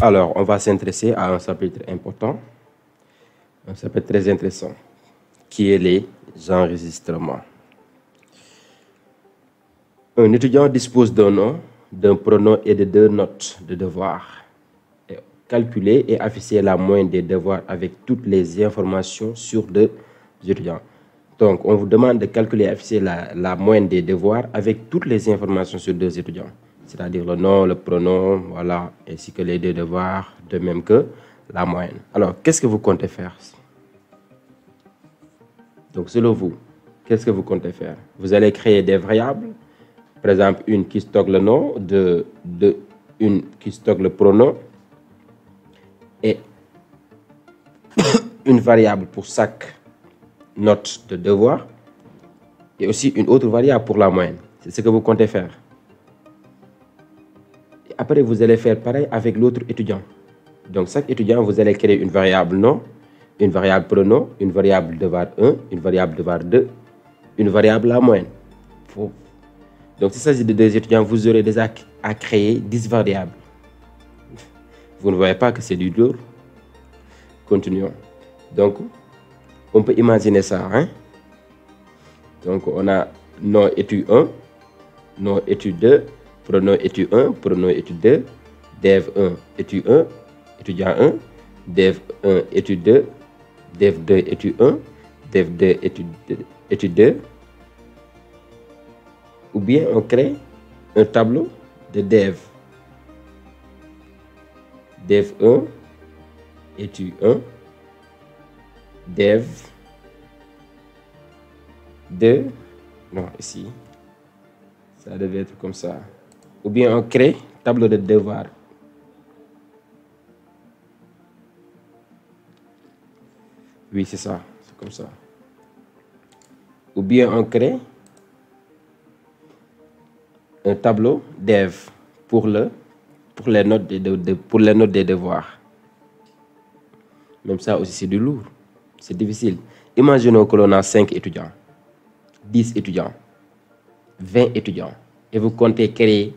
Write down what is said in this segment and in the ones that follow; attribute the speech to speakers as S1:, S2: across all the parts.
S1: Alors, on va s'intéresser à un chapitre important, un chapitre très intéressant, qui est les enregistrements. Un étudiant dispose d'un nom, d'un pronom et de 2 notes de devoir. Calculer et afficher la moyenne des devoirs avec toutes les informations sur 2 étudiants. Donc, on vous demande de calculer et afficher la moyenne des devoirs avec toutes les informations sur 2 étudiants. C'est-à-dire le nom, le pronom, voilà, ainsi que les 2 devoirs, de même que la moyenne. Alors, qu'est-ce que vous comptez faire? Donc, selon vous, qu'est-ce que vous comptez faire? Vous allez créer des variables, par exemple, une qui stocke le nom, une qui stocke le pronom, et une variable pour chaque note de devoir, et aussi une autre variable pour la moyenne. C'est ce que vous comptez faire. Et après, vous allez faire pareil avec l'autre étudiant. Donc, chaque étudiant, vous allez créer une variable nom, une variable pronom, une variable devoir 1, une variable devoir 2, une variable la moyenne. Donc, s'il s'agit de 2 étudiants, vous aurez déjà à créer 10 variables. Vous ne voyez pas que c'est du lourd? Continuons. Donc, on peut imaginer ça. Hein? Donc, on a nom étude 1, nom étude 2, pronom étude 1, pronom étude 2, dev 1, étude 1, étudiant 1, dev 1, étude 2, dev 2, étude 1, dev 2, étude 2. Ou bien on crée un tableau de dev. Dev 1, étude 1, dev 2, non, ici, ça devait être comme ça. Ou bien on crée tableau de devoir. Oui, c'est ça, c'est comme ça. Ou bien on crée un tableau dev pour les notes des devoirs. Même ça aussi, c'est du lourd. C'est difficile. Imaginons que l'on a 5 étudiants, 10 étudiants, 20 étudiants. Et vous comptez créer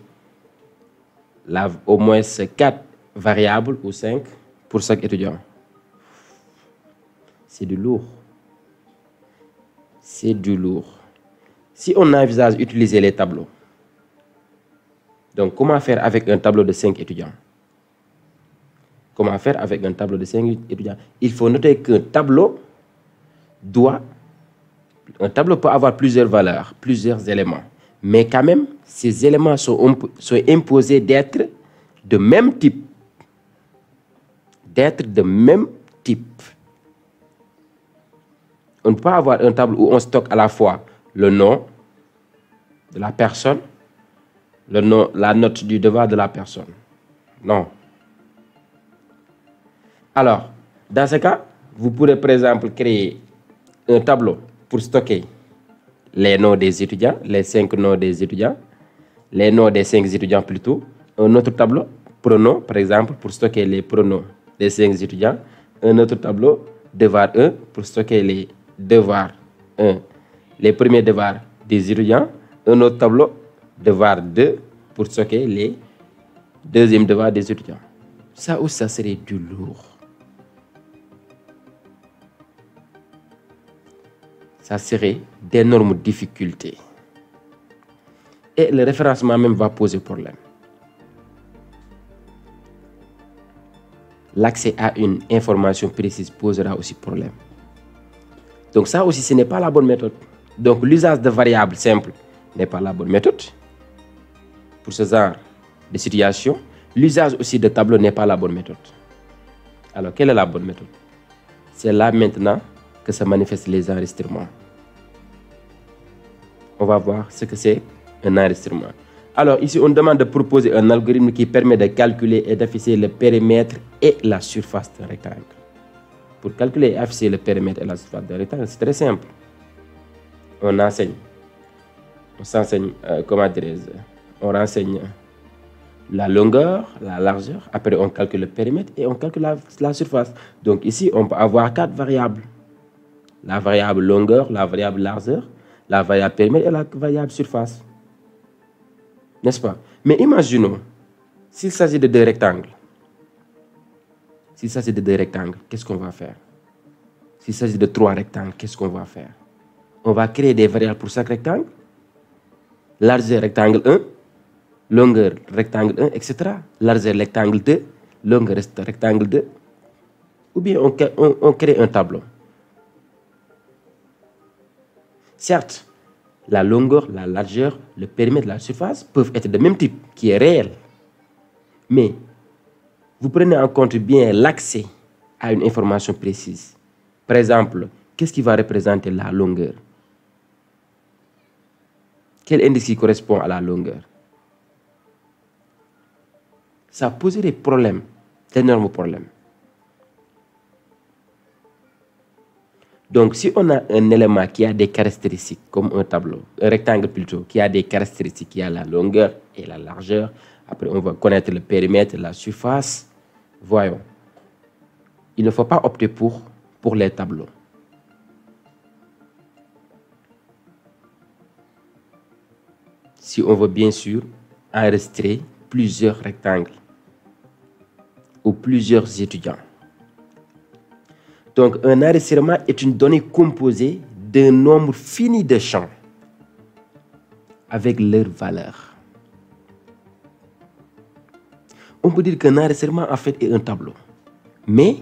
S1: au moins 4 variables ou 5 pour chaque étudiant. C'est du lourd. C'est du lourd. Si on envisage utiliser les tableaux, donc comment faire avec un tableau de 5 étudiants? Comment faire avec un tableau de 5 étudiants? Il faut noter qu'un tableau peut avoir plusieurs valeurs, plusieurs éléments. Mais quand même, ces éléments sont imposés d'être de même type. D'être de même type. On ne peut pas avoir un tableau où on stocke à la fois le nom de la personne, la note du devoir de la personne. Non. Alors, dans ce cas, vous pourrez par exemple créer un tableau pour stocker les noms des étudiants, les 5 noms des étudiants, les noms des 5 étudiants plutôt. Un autre tableau, pronom, par exemple, pour stocker les pronoms des 5 étudiants. Un autre tableau, devoir 1, pour stocker les devoirs 1, les premiers devoirs des étudiants. Un autre tableau, devoir 2, pour stocker les deuxièmes devoirs des étudiants. Ça aussi, ça serait du lourd. Ça serait d'énormes difficultés. Et le référencement même va poser problème. L'accès à une information précise posera aussi problème. Donc ça aussi, ce n'est pas la bonne méthode. Donc l'usage de variables simples n'est pas la bonne méthode. Pour ce genre de situation, l'usage aussi de tableaux n'est pas la bonne méthode. Alors, quelle est la bonne méthode? C'est là maintenant que se manifestent les enregistrements. On va voir ce que c'est un enregistrement. Alors, ici, on demande de proposer un algorithme qui permet de calculer et d'afficher le périmètre et la surface d'un rectangle. Pour calculer et afficher le périmètre et la surface d'un rectangle, c'est très simple. On renseigne la longueur, la largeur. Après, on calcule le périmètre et on calcule la surface. Donc ici, on peut avoir 4 variables. La variable longueur, la variable largeur, la variable périmètre et la variable surface. N'est-ce pas? Mais imaginons, s'il s'agit de 2 rectangles, S'il s'agit de 2 rectangles, qu'est-ce qu'on va faire? S'il s'agit de 3 rectangles, qu'est-ce qu'on va faire? On va créer des variables pour chaque rectangle. Largeur rectangle 1, longueur rectangle 1, etc. Largeur rectangle 2, longueur rectangle 2. Ou bien on crée un tableau. Certes, la longueur, la largeur, le périmètre, la surface peuvent être de même type, qui est réel. Mais vous prenez en compte bien l'accès à une information précise. Par exemple, qu'est-ce qui va représenter la longueur? Quel indice qui correspond à la longueur? Ça poserait des problèmes, d'énormes problèmes. Donc, si on a un élément qui a des caractéristiques, comme un tableau, un rectangle plutôt, qui a des caractéristiques, qui a la longueur et la largeur, après on va connaître le périmètre, la surface. Voyons. Il ne faut pas opter pour les tableaux. Si on veut bien sûr enregistrer plusieurs rectangles ou plusieurs étudiants. Donc, un enregistrement est une donnée composée d'un nombre fini de champs avec leur valeur. On peut dire qu'un enregistrement, en fait, est un tableau, mais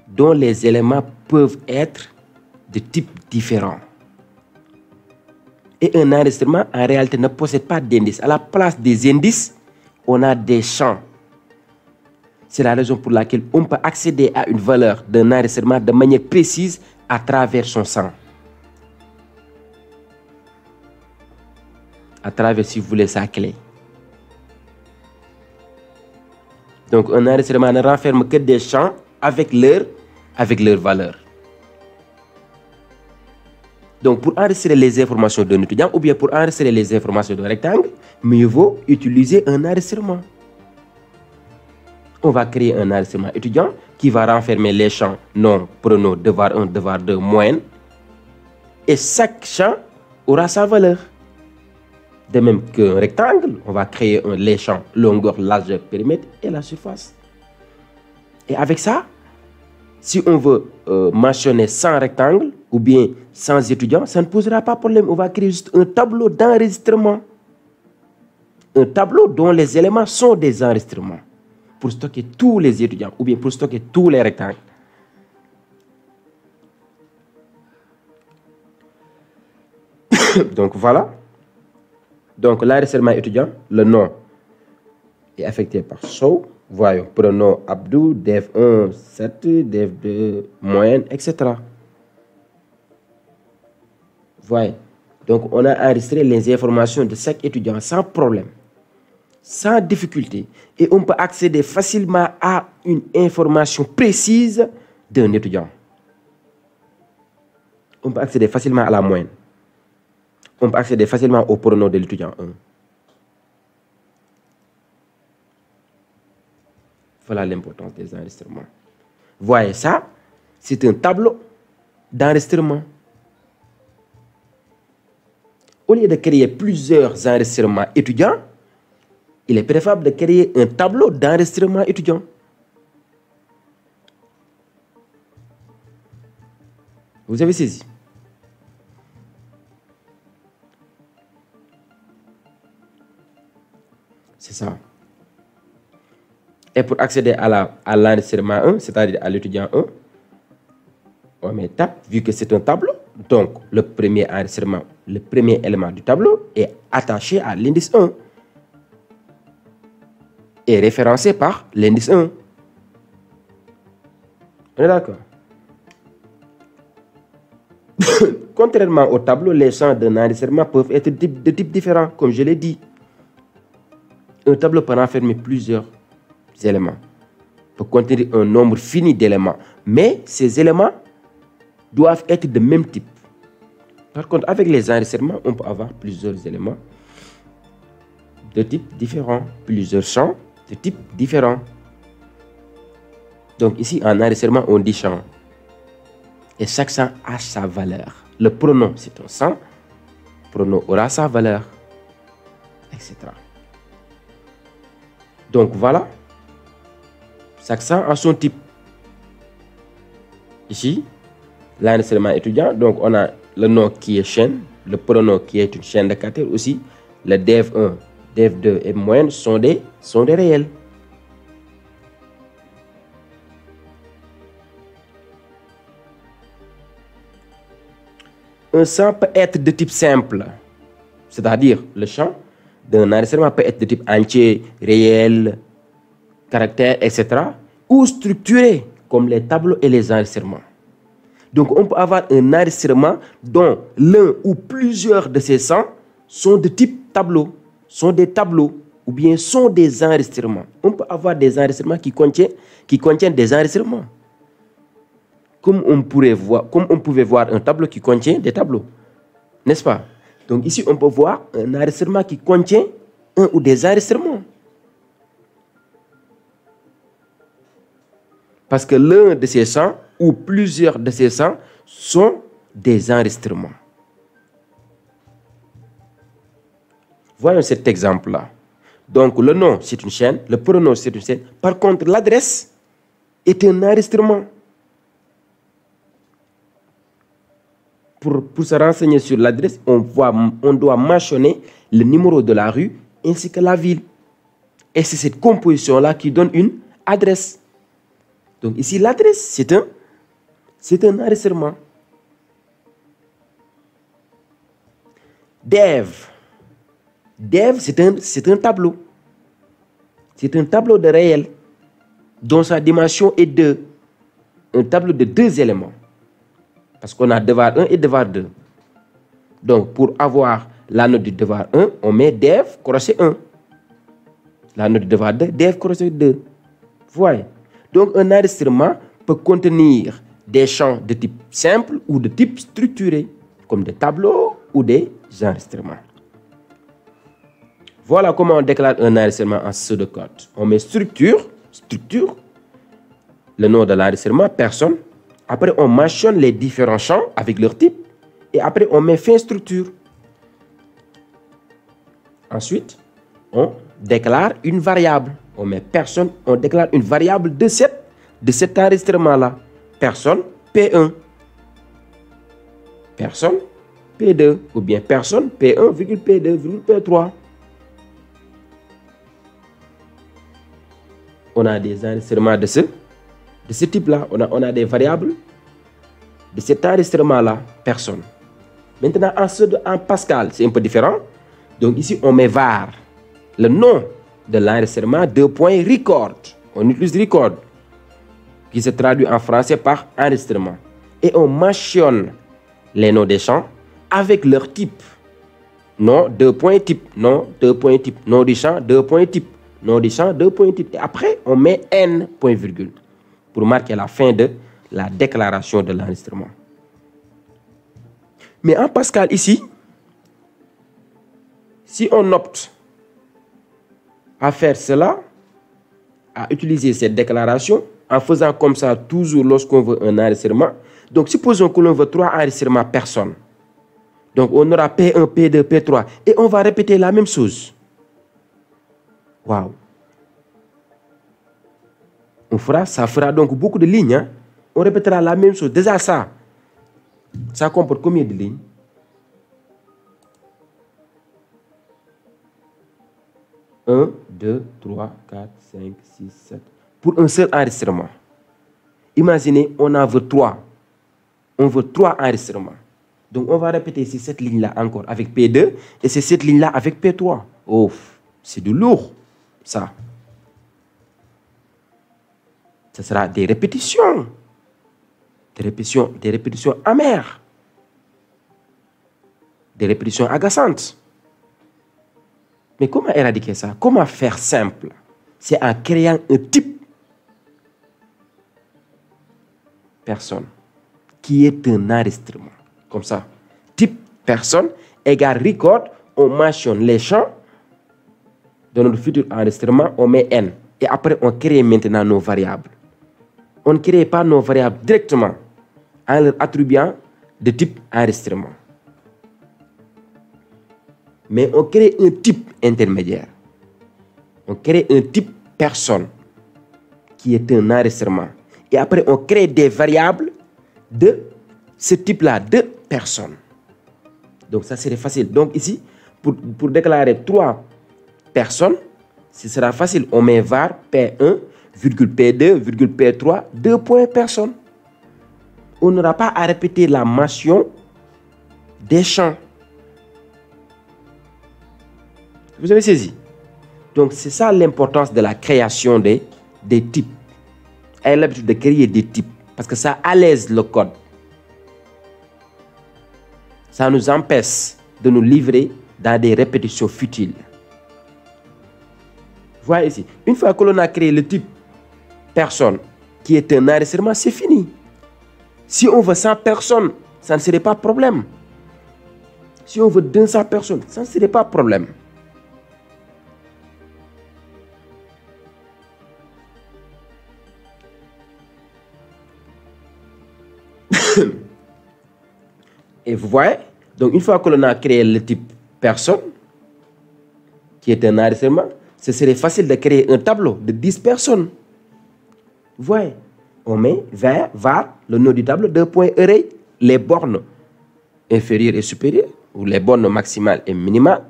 S1: dont les éléments peuvent être de types différents. Et un enregistrement, en réalité, ne possède pas d'indices. À la place des indices, on a des champs. C'est la raison pour laquelle on peut accéder à une valeur d'un enregistrement de manière précise à travers son champ. À travers, si vous voulez, sa clé. Donc, un enregistrement ne renferme que des champs avec leur valeur. Donc, pour enregistrer les informations d'un étudiant ou bien pour enregistrer les informations d'un rectangle, mieux vaut utiliser un enregistrement. On va créer un enregistrement étudiant qui va renfermer les champs nom, pronom, devoir 1, devoir 2, moyenne. Et chaque champ aura sa valeur. De même qu'un rectangle, on va créer les champs longueur, largeur, périmètre et la surface. Et avec ça, si on veut mentionner 100 rectangles ou bien 100 étudiants, ça ne posera pas de problème. On va créer juste un tableau d'enregistrement. Un tableau dont les éléments sont des enregistrements pour stocker tous les étudiants ou bien pour stocker tous les rectangles. Donc voilà. Donc l'enregistrement étudiant, le nom est affecté par show. Voyons, pronom Abdou, dev 1, 7, dev 2, moyenne, etc. Voyez. Donc on a enregistré les informations de chaque étudiant sans problème, sans difficulté. Et on peut accéder facilement à une information précise d'un étudiant. On peut accéder facilement à la moyenne. On peut accéder facilement au pronom de l'étudiant 1. Voilà l'importance des enregistrements. Voyez ça, c'est un tableau d'enregistrement. Au lieu de créer plusieurs enregistrements étudiants, il est préférable de créer un tableau d'enregistrement étudiant. Vous avez saisi? C'est ça. Et pour accéder à l'enregistrement 1, c'est-à-dire à l'étudiant 1, on met tab, vu que c'est un tableau. Donc, le premier enregistrement, le premier élément du tableau est attaché à l'indice 1 et référencé par l'indice 1. On est d'accord? Contrairement au tableau, les champs d'un enregistrement peuvent être de types différents, comme je l'ai dit. Un tableau peut renfermer plusieurs éléments, peut contenir un nombre fini d'éléments, mais ces éléments doivent être de même type. Par contre, avec les enregistrements, on peut avoir plusieurs éléments de types différents, plusieurs champs de types différents. Donc ici, en enregistrement, on dit champ. Et chaque champ a sa valeur. Le pronom, c'est un champ. Le pronom aura sa valeur, etc. Donc voilà. s'accent à son type. Ici, l'enregistrement étudiant, donc on a le nom qui est chaîne, le pronom qui est une chaîne de caractères aussi, le dev1, dev2 et moyenne sont des réels. Un champ peut être de type simple, c'est-à-dire le champ d'un enregistrement peut être de type entier, réel, caractère, etc. ou structuré, comme les tableaux et les enregistrements. Donc, on peut avoir un enregistrement dont l'un ou plusieurs de ces champs sont de type tableau, sont des tableaux, ou bien sont des enregistrements. On peut avoir des enregistrements qui contiennent des enregistrements. Comme on pouvait voir un tableau qui contient des tableaux. N'est-ce pas? Donc ici, on peut voir un enregistrement qui contient un ou des enregistrements. Parce que l'un de ces champs ou plusieurs de ces champs sont des enregistrements. Voyons cet exemple-là. Donc le nom, c'est une chaîne, le pronom, c'est une chaîne. Par contre, l'adresse est un enregistrement. Pour se renseigner sur l'adresse, on doit mentionner le numéro de la rue ainsi que la ville. Et c'est cette composition-là qui donne une adresse. Donc ici, l'adresse, c'est un enregistrement. Dev, c'est un tableau. C'est un tableau de réel dont sa dimension est 2. Un tableau de 2 éléments. Parce qu'on a devoir 1 et devoir 2. Donc, pour avoir la note du devoir 1, on met dev crochet 1. La note du devoir 2, dev crochet 2. Vous voyez? Donc, un enregistrement peut contenir des champs de type simple ou de type structuré, comme des tableaux ou des enregistrements. Voilà comment on déclare un enregistrement en pseudocode. On met structure, le nom de l'enregistrement, personne. Après, on mentionne les différents champs avec leur type. Et après, on met fin structure. Ensuite, on déclare une variable. On met personne, on déclare une variable de cet enregistrement-là. Personne, P1. Personne, P2. Ou bien personne, P1, P2, P3. On a des enregistrements de ce type-là. On a des variables de cet enregistrement-là, personne. Maintenant, en Pascal, c'est un peu différent. Donc ici, on met var, le nom de l'enregistrement, record. On utilise record, qui se traduit en français par enregistrement. Et on mentionne les noms des champs avec leur type. Nom, type, nom, type, nom du champ, type. Nom du champ, type. Et après, on met n, point virgule, pour marquer la fin de la déclaration de l'enregistrement. Mais en Pascal, ici, si on opte à faire cela, à utiliser cette déclaration, en faisant comme ça toujours lorsqu'on veut un enregistrement, donc supposons que l'on veut 3 enregistrements personnes. Donc on aura P1, P2, P3, et on va répéter la même chose. Waouh! Ça fera donc beaucoup de lignes. Hein? On répétera la même chose. Déjà ça comporte combien de lignes? 1, 2, 3, 4, 5, 6, 7. Pour un seul enregistrement. Imaginez, on en veut 3. On veut 3 enregistrements. Donc on va répéter ici cette ligne-là encore avec P2 et c'est cette ligne-là avec P3. Oh, c'est du lourd, ça. Ce sera des répétitions. Des répétitions amères. Des répétitions agaçantes. Mais comment éradiquer ça? Comment faire simple? C'est en créant un type personne qui est un enregistrement. Comme ça. Type personne égale record. On mentionne les champs de notre futur enregistrement. On met n. Et après, on crée maintenant nos variables. On ne crée pas nos variables directement en leur attribuant de type enregistrement. Mais on crée un type intermédiaire. On crée un type personne qui est un enregistrement. Et après, on crée des variables de ce type-là, de personnes. Donc, ça serait facile. Donc, ici, pour déclarer 3 personnes, ce sera facile. On met var P1, P2, P3, 2 points personnes. On n'aura pas à répéter la mention des champs. Vous avez saisi? Donc, c'est ça l'importance de la création des types. Ayez l'habitude de créer des types parce que ça allège le code. Ça nous empêche de nous livrer dans des répétitions futiles. Voyez ici, une fois que l'on a créé le type personne qui est un enregistrement, c'est fini. Si on veut 100 personnes, ça ne serait pas problème. Si on veut 200 personnes, ça ne serait pas problème. Et vous voyez, donc une fois que l'on a créé le type personne, qui est un enregistrement, ce serait facile de créer un tableau de 10 personnes. Vous voyez, on met var, le nom du tableau, 2 points array, les bornes inférieures et supérieures, ou les bornes maximales et minimales,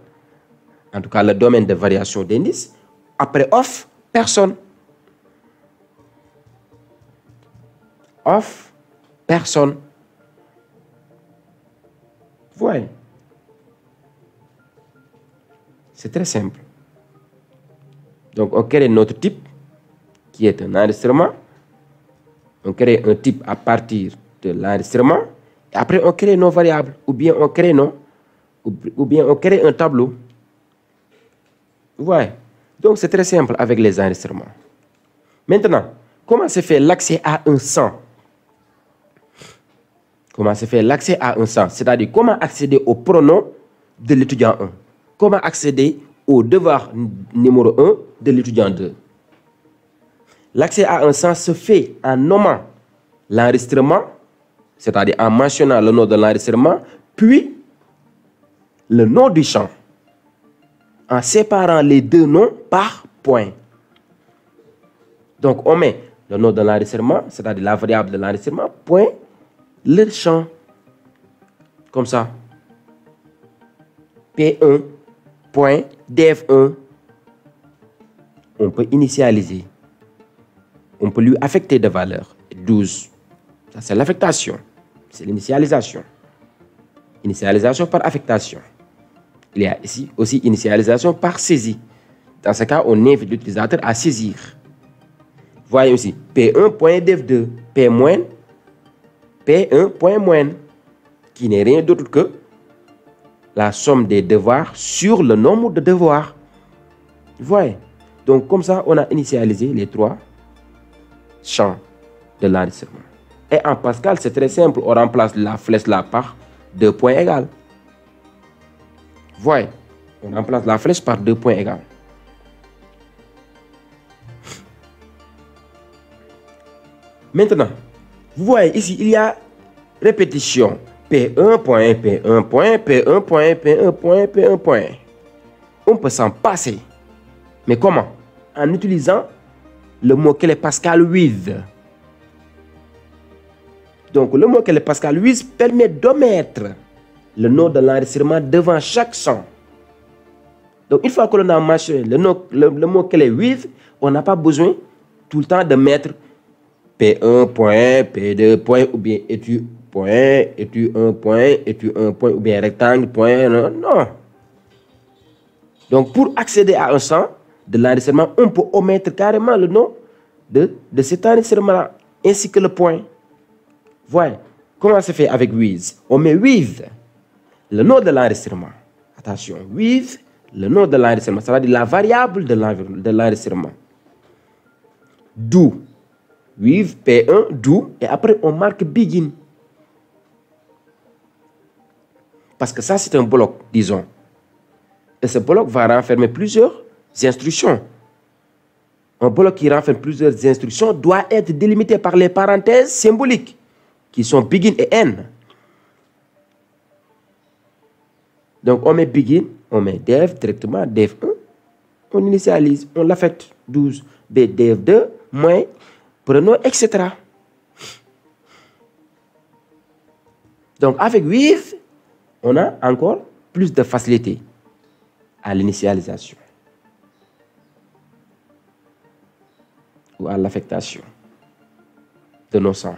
S1: en tout cas le domaine de variation d'indice. Après off, personne. Off, personne. Vous voyez, c'est très simple. Donc, on crée notre type qui est un enregistrement. On crée un type à partir de l'enregistrement. Et après, on crée nos variables. Ou bien on crée on crée un tableau. Vous voyez. Donc, c'est très simple avec les enregistrements. Maintenant, comment se fait l'accès à un 100? Comment se fait l'accès à un 100? C'est-à-dire, comment accéder au pronom de l'étudiant 1? Comment accéder au devoir numéro 1 de l'étudiant 2? L'accès à un 100 se fait en nommant l'enregistrement, c'est-à-dire en mentionnant le nom de l'enregistrement, puis le nom du champ, en séparant les deux noms par point. Donc, on met le nom de l'enregistrement, c'est-à-dire la variable de l'enregistrement, point, le champ, comme ça. P1, point, dev1. On peut initialiser. On peut lui affecter des valeurs. 12. Ça, c'est l'affectation. C'est l'initialisation. Initialisation par affectation. Il y a ici aussi initialisation par saisie. Dans ce cas, on invite l'utilisateur à saisir. Voyez aussi, P1.dev2, P1.moine, qui n'est rien d'autre que la somme des devoirs sur le nombre de devoirs. Vous voyez? Donc, comme ça, on a initialisé les 3 champs de l'enregistrement. Et en Pascal, c'est très simple. On remplace la flèche là par 2 points égales. Vous voyez? On remplace la flèche par 2 points égales. Maintenant, vous voyez ici, il y a répétition. P1 point, P1 point, P1 point, P1 point, P1 point. On peut s'en passer. Mais comment? En utilisant le mot-clé Pascal with. Donc, le mot-clé Pascal with permet d'omettre le nom de l'enregistrement devant chaque champ. Donc, une fois que l'on a mentionné le mot-clé with, on n'a pas besoin tout le temps de mettre P1 point, P2 point, ou bien étu point, étu 1 point, étu 1 point, ou bien rectangle point. Non, non. Donc, pour accéder à un champ de l'enregistrement, on peut omettre carrément le nom de cet enregistrement-là, ainsi que le point. Voyez, comment ça se fait avec with? On met with, le nom de l'enregistrement. Attention, with, le nom de l'enregistrement, ça va dire la variable de l'enregistrement. Do, with, P1, do, et après on marque begin. Parce que ça, c'est un bloc, disons. Et ce bloc va renfermer plusieurs instructions. Un bloc qui renferme plusieurs instructions doit être délimité par les parenthèses symboliques, qui sont begin et end. Donc, on met begin, on met dev directement, dev1, on initialise, on l'affecte 12, dev2, moins, prenons, etc. Donc, avec with, on a encore plus de facilité à l'initialisation ou à l'affectation de nos sons.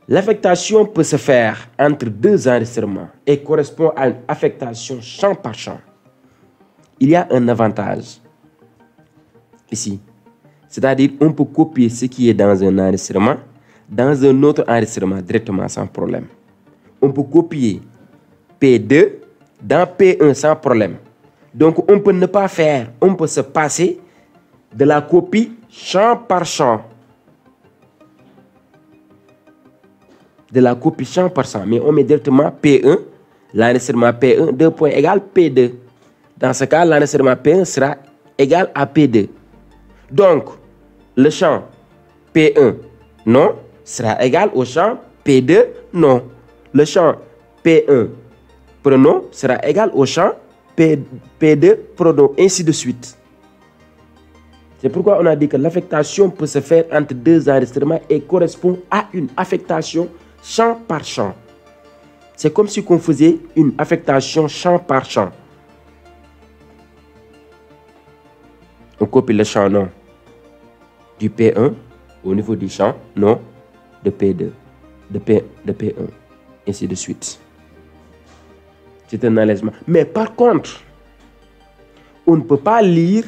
S1: L'affectation peut se faire entre deux enregistrements et correspond à une affectation champ par champ. Il y a un avantage ici, c'est-à-dire on peut copier ce qui est dans un enregistrement dans un autre enregistrement directement sans problème. On peut copier P2 dans P1 sans problème. Donc on peut ne pas faire, on peut se passer de la copie champ par champ. De la copie champ par champ, mais on met directement P1, l'enregistrement P1, 2 points égale P2. Dans ce cas, l'enregistrement P1 sera égal à P2. Donc, le champ P1 non sera égal au champ P2 non. Le champ P1 pronom sera égal au champ P2 pronom, ainsi de suite. C'est pourquoi on a dit que l'affectation peut se faire entre deux enregistrements et correspond à une affectation champ par champ. C'est comme si on faisait une affectation champ par champ. On copie le champ nom du P1 au niveau du champ nom de P2, de P1, ainsi de suite. C'est un allègement. Mais par contre, on ne peut pas lire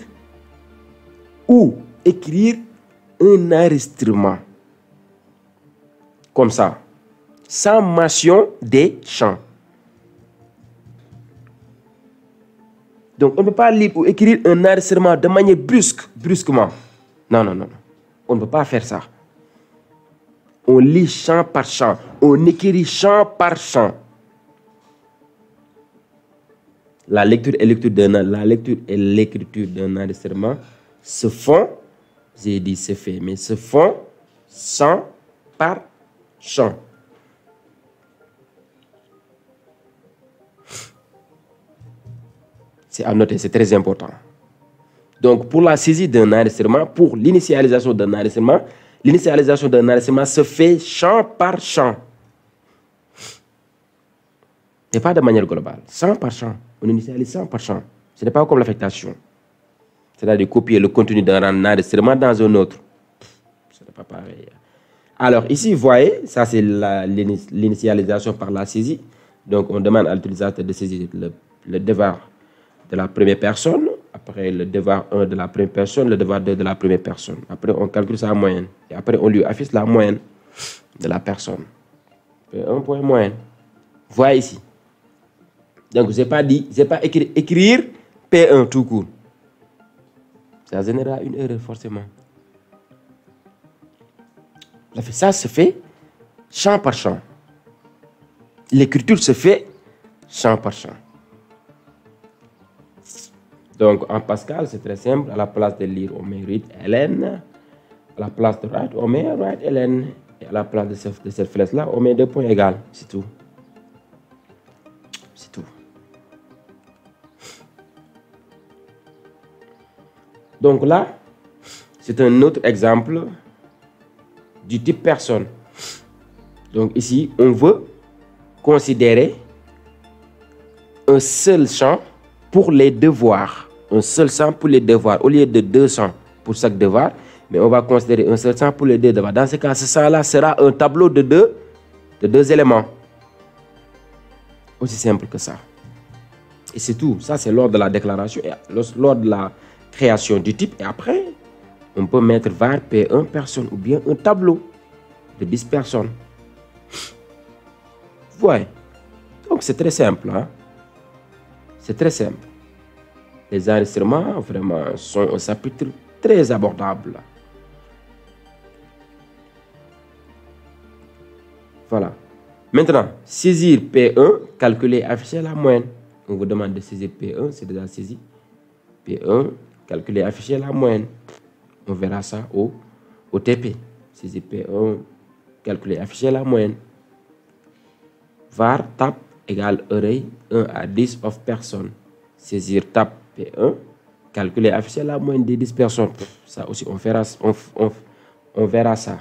S1: ou écrire un enregistrement comme ça, sans mention des champs. Donc, on ne peut pas lire ou écrire un enregistrement de manière brusquement. Non, non, non, non. On ne peut pas faire ça. On lit champ par champ. On écrit champ par champ. La lecture et l'écriture d'un enregistrement se font, j'ai dit c'est fait, mais se font champ par champ. C'est à noter, c'est très important. Donc, pour la saisie d'un enregistrement, pour l'initialisation d'un enregistrement se fait champ par champ. Et pas de manière globale. Champ par champ. On initialise champ par champ. Ce n'est pas comme l'affectation. C'est-à-dire copier le contenu d'un enregistrement dans un autre. Ce n'est pas pareil. Alors, ici, vous voyez, ça c'est l'initialisation par la saisie. Donc, on demande à l'utilisateur de saisir le devoir de la première personne, après le devoir 1 de la première personne, le devoir 2 de la première personne. Après, on calcule sa moyenne. Et après, on lui affiche la moyenne de la personne. Un point moyenne. Voyez ici. Donc, je n'ai pas dit, je n'ai pas écrire P1 tout court. Ça générera une erreur forcément. Ça se fait champ par champ. L'écriture se fait champ par champ. Donc, en Pascal, c'est très simple. À la place de lire, on met read ln. À la place de write, on met write ln. Et à la place de cette flèche-là, on met 2 points égales. C'est tout. C'est tout. Donc là, c'est un autre exemple du type personne. Donc ici, on veut considérer un seul champ pour les devoirs. Un seul champ pour les devoirs. Au lieu de 2 champs pour chaque devoir, mais on va considérer un seul champ pour les 2 devoirs. Dans ce cas, ce champ-là sera un tableau de deux éléments. Aussi simple que ça. Et c'est tout. Ça, c'est lors de la déclaration, et lors de la création du type. Et après, on peut mettre var P1 personne ou bien un tableau de 10 personnes. Vous voyez. Donc, c'est très simple. Hein? C'est très simple. Les enregistrements, vraiment, sont un chapitre très abordable. Voilà. Maintenant, saisir P1, calculer, afficher la moyenne. On vous demande de saisir P1, c'est déjà saisi. P1, calculer, afficher la moyenne. On verra ça au TP. Saisir P1, calculer, afficher la moyenne. var tab égale array 1 à 10 of personnes. Saisir tab P1, Calculer, afficher la moyenne des 10 personnes. Ça aussi, on verra ça.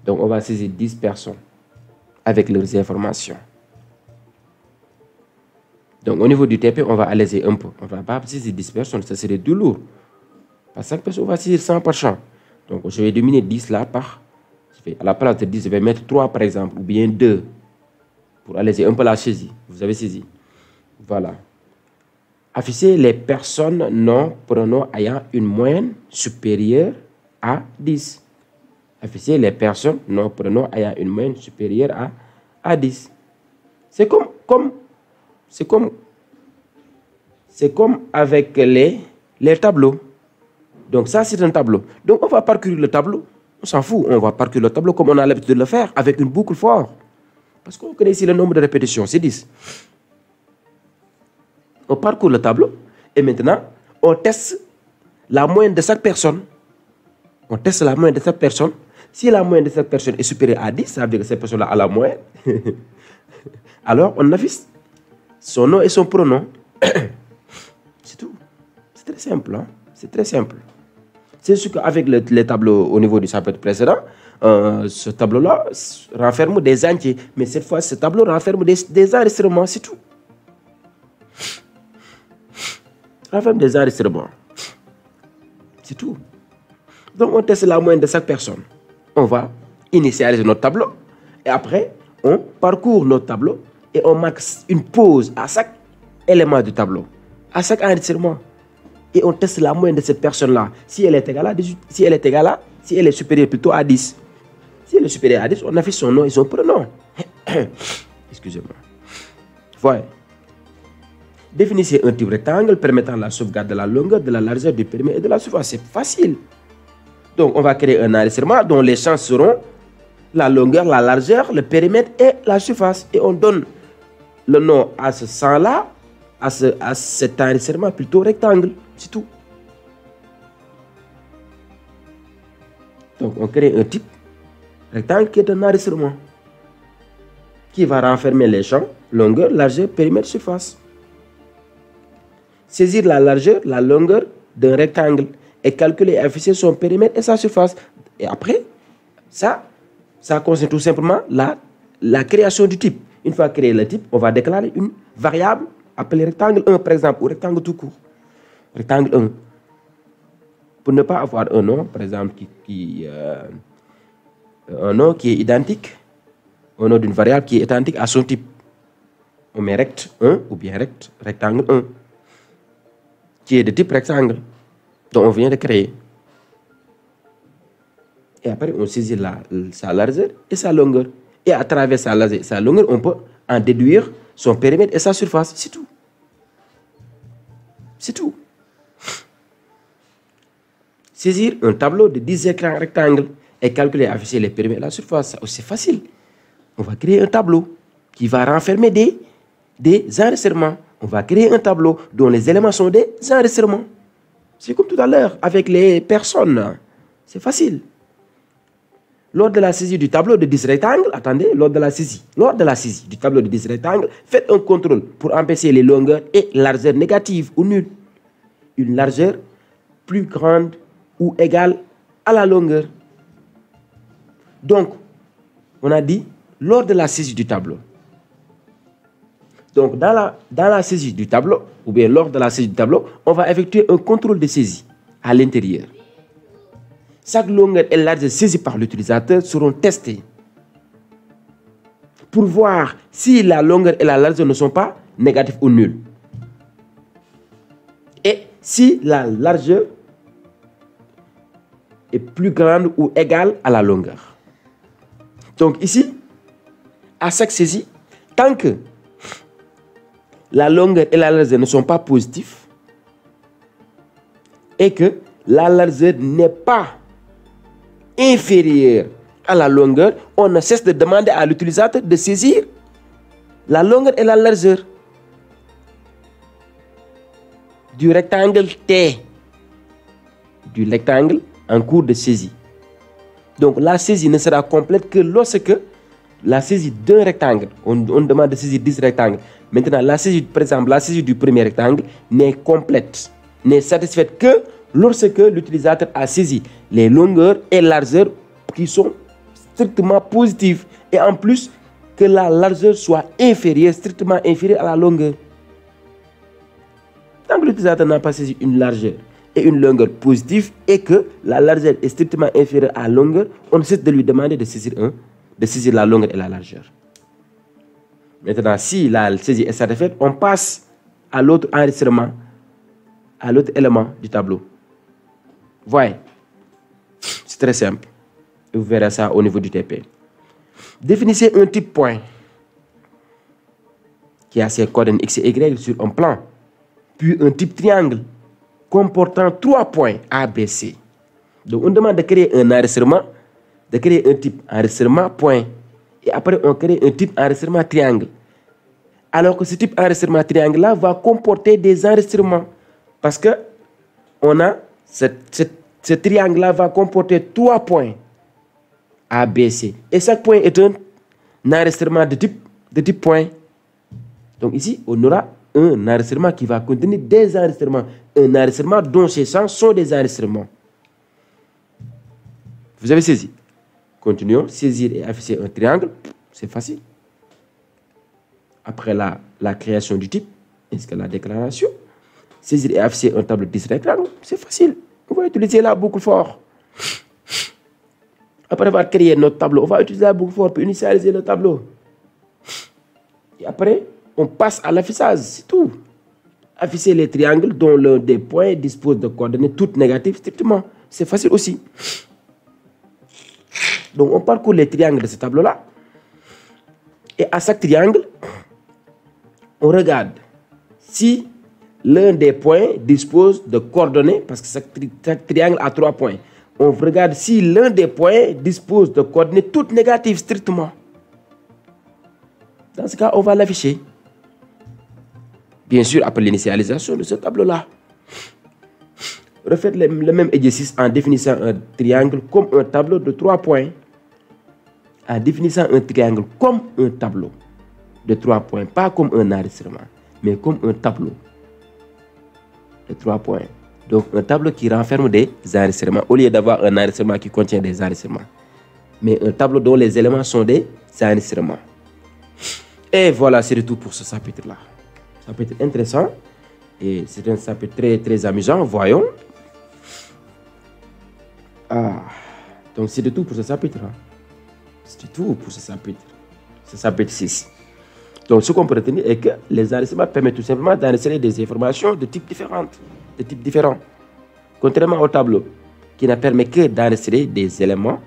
S1: Donc, on va saisir 10 personnes avec leurs informations. Donc, au niveau du TP, on va alléger un peu. On ne va pas saisir 10 personnes, ça serait du lourd. Par 5 personnes, on va saisir 100 par champ. Donc, je vais diminuer 10 là par... À la place de 10, je vais mettre 3 par exemple, ou bien 2. Pour alléger un peu la saisie. Vous avez saisi. Voilà. Afficher les personnes non pronoms ayant une moyenne supérieure à 10. Afficher les personnes non pronoms ayant une moyenne supérieure à 10. C'est comme avec les tableaux. Donc ça, c'est un tableau. Donc on va parcourir le tableau. On s'en fout. On va parcourir le tableau comme on a l'habitude de le faire, avec une boucle fort. Parce qu'on connaît ici le nombre de répétitions, c'est 10. On parcourt le tableau et maintenant, on teste la moyenne de chaque personne. On teste la moyenne de chaque personne. Si la moyenne de chaque personne est supérieure à 10, ça veut dire que cette personne-là a la moyenne. Alors, on affiche son nom et son pronom. C'est tout. C'est très simple. Hein? C'est très simple. C'est sûr qu'avec les tableaux au niveau du chapitre précédent, ce tableau-là renferme des entiers. Mais cette fois, ce tableau renferme des enregistrements. C'est tout. Renferme des enregistrements. C'est tout. Donc, on teste la moyenne de chaque personne. On va initialiser notre tableau. Et après, on parcourt notre tableau et on marque une pause à chaque élément du tableau, à chaque enregistrement. Et on teste la moyenne de cette personne-là. Si elle est égale à 18, si elle est supérieure plutôt à 10. Si elle est supérieure à 10, on affiche son nom et son prénom. Excusez-moi. Voilà. Définissez un type rectangle permettant la sauvegarde de la longueur, de la largeur, du périmètre et de la surface. C'est facile. Donc, on va créer un enregistrement dont les champs seront la longueur, la largeur, le périmètre et la surface. Et on donne le nom à ce champ-là, à cet enregistrement plutôt rectangle. C'est tout. Donc, on crée un type rectangle qui est un enregistrement qui va renfermer les champs, longueur, largeur, périmètre, surface. Saisir la largeur, la longueur d'un rectangle et calculer et afficher son périmètre et sa surface. Et après, ça concerne tout simplement la création du type. Une fois créé le type, on va déclarer une variable appelée rectangle 1, par exemple, ou rectangle tout court. Rectangle 1. Pour ne pas avoir un nom, par exemple, un nom qui est identique, un nom d'une variable qui est identique à son type. On met rect 1 ou bien rectangle 1, qui est de type rectangle, dont on vient de créer. Et après, on saisit sa largeur et sa longueur. Et à travers sa largeur et sa longueur, on peut en déduire son périmètre et sa surface. C'est tout. C'est tout. Saisir un tableau de 10 écrans rectangles et calculer et afficher les périmètres et la surface. C'est facile. On va créer un tableau qui va renfermer des enregistrements. On va créer un tableau dont les éléments sont des enregistrements. C'est comme tout à l'heure avec les personnes. C'est facile. Lors de la saisie du tableau de 10 rectangles, attendez, lors de la saisie du tableau de 10 rectangles, faites un contrôle pour empêcher les longueurs et largeurs négatives ou nulles. Une largeur plus grande ou égale à la longueur. Donc, on a dit lors de la saisie du tableau. Donc, dans la saisie du tableau, ou bien lors de la saisie du tableau, on va effectuer un contrôle de saisie à l'intérieur. Chaque longueur et largeur saisie par l'utilisateur seront testées pour voir si la longueur et la largeur ne sont pas négatives ou nulles. Et si la largeur est plus grande ou égale à la longueur. Donc ici, à chaque saisie, tant que la longueur et la largeur ne sont pas positifs et que la largeur n'est pas inférieure à la longueur, on ne cesse de demander à l'utilisateur de saisir la longueur et la largeur du rectangle T, du rectangle en cours de saisie. Donc la saisie ne sera complète que lorsque la saisie d'un rectangle, on demande de saisir 10 rectangles. Maintenant, la saisie, par exemple, la saisie du premier rectangle n'est complète n'est satisfaite que lorsque l'utilisateur a saisi les longueurs et largeurs qui sont strictement positives et en plus que la largeur soit inférieure, strictement inférieure à la longueur. Tant que l'utilisateur n'a pas saisi une largeur et une longueur positive et que la largeur est strictement inférieure à la longueur, on ne cesse de lui demander de saisir la longueur et la largeur. Maintenant, si la saisie est satisfaite, on passe à l'autre enregistrement, à l'autre élément du tableau. Voyez, c'est très simple. Et vous verrez ça au niveau du TP. Définissez un type point qui a ses coordonnées x et y sur un plan, puis un type triangle comportant 3 points A, B, C. Donc, on demande de créer un enregistrement, de créer un type enregistrement point, et après on crée un type enregistrement triangle. Alors que ce type enregistrement triangle-là va comporter des enregistrements, parce que on a ce triangle-là va comporter 3 points A, B, C. Et chaque point est un enregistrement de type point. Donc ici, on aura un enregistrement qui va contenir des enregistrements. Un enregistrement dont ces sens sont des enregistrements. Vous avez saisi? Continuons. Saisir et afficher un triangle, c'est facile. Après la création du type, ainsi que la déclaration, saisir et afficher un tableau de 10 rectangles, c'est facile. On va utiliser la boucle for. Après avoir créé notre tableau, on va utiliser la boucle for pour initialiser le tableau. Et après, on passe à l'affichage, c'est tout. Afficher les triangles dont l'un des points dispose de coordonnées toutes négatives strictement. C'est facile aussi. Donc, on parcourt les triangles de ce tableau-là. Et à chaque triangle, on regarde si l'un des points dispose de coordonnées, parce que chaque triangle a 3 points. On regarde si l'un des points dispose de coordonnées toutes négatives strictement. Dans ce cas, on va l'afficher. Bien sûr, après l'initialisation de ce tableau-là. Refaites le même exercice en définissant un triangle comme un tableau de 3 points. En définissant un triangle comme un tableau de 3 points, pas comme un enregistrement, mais comme un tableau de 3 points. Donc, un tableau qui renferme des enregistrements, au lieu d'avoir un enregistrement qui contient des enregistrements. Mais un tableau dont les éléments sont des enregistrements. Et voilà, c'est tout pour ce chapitre-là. Chapitre intéressant. Et c'est un chapitre très, très amusant. Voyons. Donc, c'est tout pour ce chapitre. C'est tout pour ce chapitre. Ce chapitre 6. Donc, ce qu'on peut retenir est que les enregistrements permettent tout simplement d'enregistrer des informations de types différents. Contrairement au tableau, qui ne permet que d'enregistrer des éléments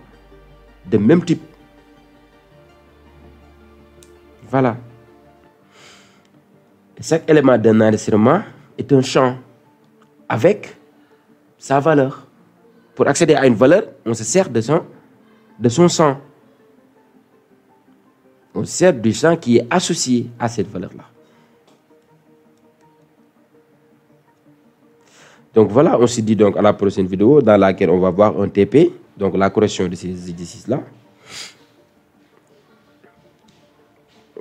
S1: de même type. Voilà. Chaque élément d'un enregistrement est un champ avec sa valeur. Pour accéder à une valeur, on se sert de son champ. On se sert du champ qui est associé à cette valeur-là. Donc voilà, on se dit donc à la prochaine vidéo dans laquelle on va voir un TP, donc la correction de ces exercices-là.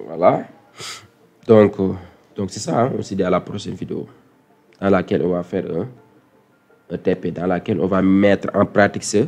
S1: Voilà. Donc c'est ça, hein? On se dit à la prochaine vidéo dans laquelle on va faire un TP, dans laquelle on va mettre en pratique ce